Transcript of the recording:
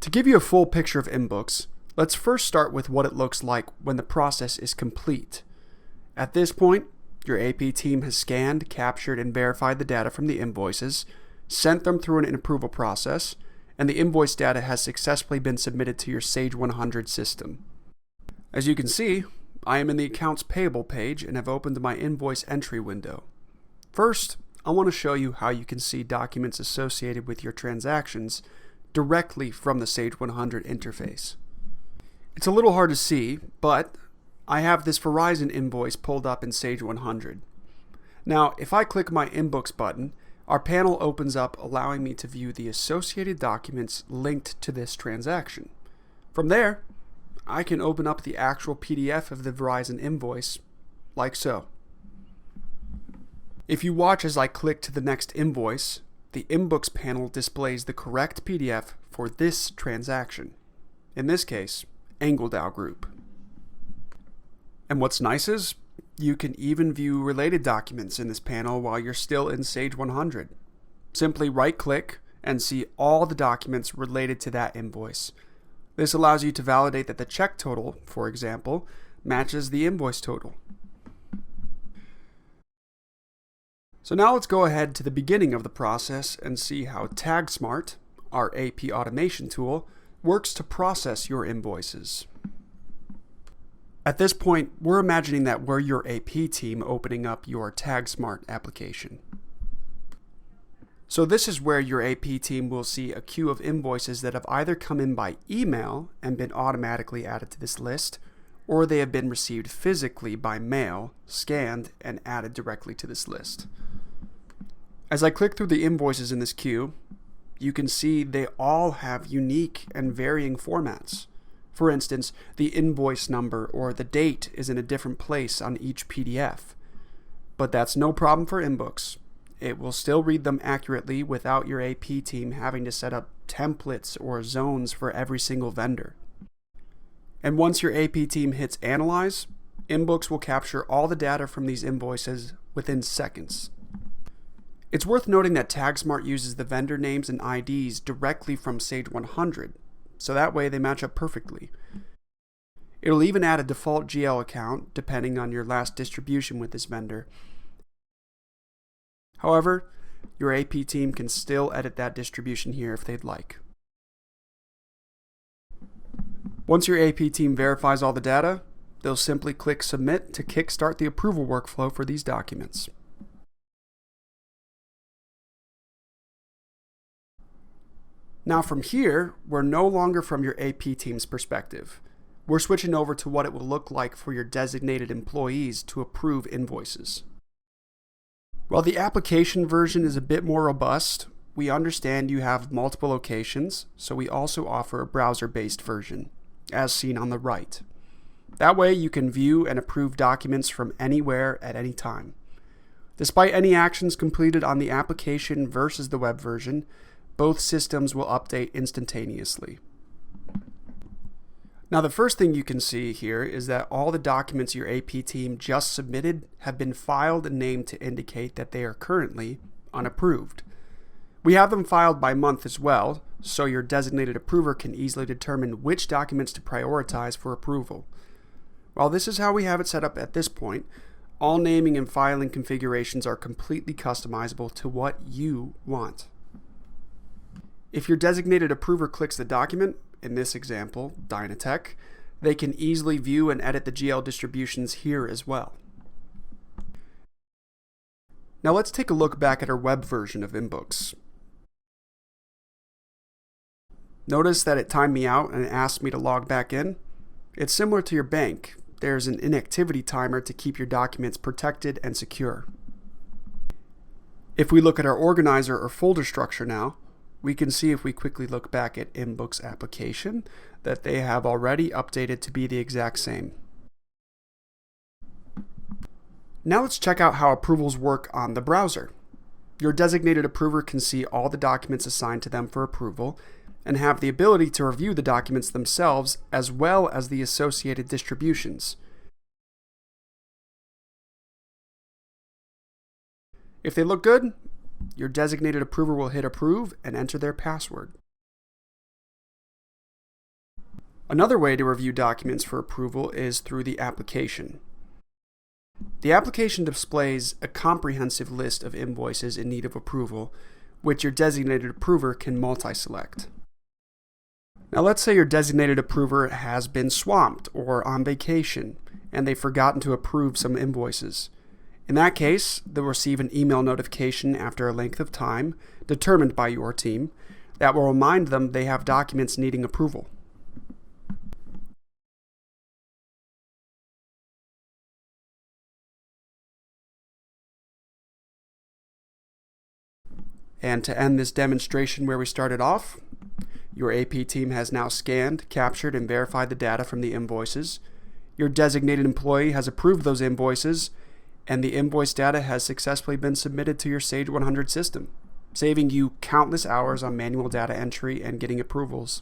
To give you a full picture of INBOOKS, let's first start with what it looks like when the process is complete. At this point, your AP team has scanned, captured, and verified the data from the invoices, sent them through an approval process, and the invoice data has successfully been submitted to your Sage 100 system. As you can see, I am in the Accounts Payable page and have opened my invoice entry window. First, I want to show you how you can see documents associated with your transactions directly from the Sage 100 interface. It's a little hard to see, but I have this Verizon invoice pulled up in Sage 100. Now, if I click my INBOOKS button, our panel opens up, allowing me to view the associated documents linked to this transaction. From there, I can open up the actual PDF of the Verizon invoice, like so. If you watch as I click to the next invoice, the INBOOKS panel displays the correct PDF for this transaction. In this case, Engledow Group. And what's nice is, you can even view related documents in this panel while you're still in Sage 100. Simply right-click and see all the documents related to that invoice. This allows you to validate that the check total, for example, matches the invoice total. So now let's go ahead to the beginning of the process and see how TagSmart, our AP automation tool, works to process your invoices. At this point, we're imagining that we're your AP team opening up your TagSmart application. So this is where your AP team will see a queue of invoices that have either come in by email and been automatically added to this list, or they have been received physically by mail, scanned, and added directly to this list. As I click through the invoices in this queue, you can see they all have unique and varying formats. For instance, the invoice number or the date is in a different place on each PDF. But that's no problem for INBOOKS. It will still read them accurately without your AP team having to set up templates or zones for every single vendor. And once your AP team hits Analyze, INBOOKS will capture all the data from these invoices within seconds. It's worth noting that TagSmart uses the vendor names and IDs directly from Sage 100, so that way they match up perfectly. It'll even add a default GL account depending on your last distribution with this vendor. However, your AP team can still edit that distribution here if they'd like. Once your AP team verifies all the data, they'll simply click Submit to kickstart the approval workflow for these documents. Now from here, we're no longer from your AP team's perspective. We're switching over to what it will look like for your designated employees to approve invoices. While the application version is a bit more robust, we understand you have multiple locations, so we also offer a browser-based version, as seen on the right. That way you can view and approve documents from anywhere at any time. Despite any actions completed on the application versus the web version, both systems will update instantaneously. Now the first thing you can see here is that all the documents your AP team just submitted have been filed and named to indicate that they are currently unapproved. We have them filed by month as well, so your designated approver can easily determine which documents to prioritize for approval. While this is how we have it set up at this point, all naming and filing configurations are completely customizable to what you want. If your designated approver clicks the document, in this example, Dynatech, they can easily view and edit the GL distributions here as well. Now let's take a look back at our web version of INBOOKS. Notice that it timed me out and it asked me to log back in. It's similar to your bank. There's an inactivity timer to keep your documents protected and secure. If we look at our organizer or folder structure now, we can see if we quickly look back at INBOOKS application that they have already updated to be the exact same. Now let's check out how approvals work on the browser. Your designated approver can see all the documents assigned to them for approval and have the ability to review the documents themselves as well as the associated distributions. If they look good, your designated approver will hit approve and enter their password. Another way to review documents for approval is through the application. The application displays a comprehensive list of invoices in need of approval, which your designated approver can multi-select. Now let's say your designated approver has been swamped or on vacation, and they've forgotten to approve some invoices. In that case, they'll receive an email notification after a length of time, determined by your team, that will remind them they have documents needing approval. And to end this demonstration where we started off, your AP team has now scanned, captured, and verified the data from the invoices. Your designated employee has approved those invoices, and the invoice data has successfully been submitted to your Sage 100 system, saving you countless hours on manual data entry and getting approvals.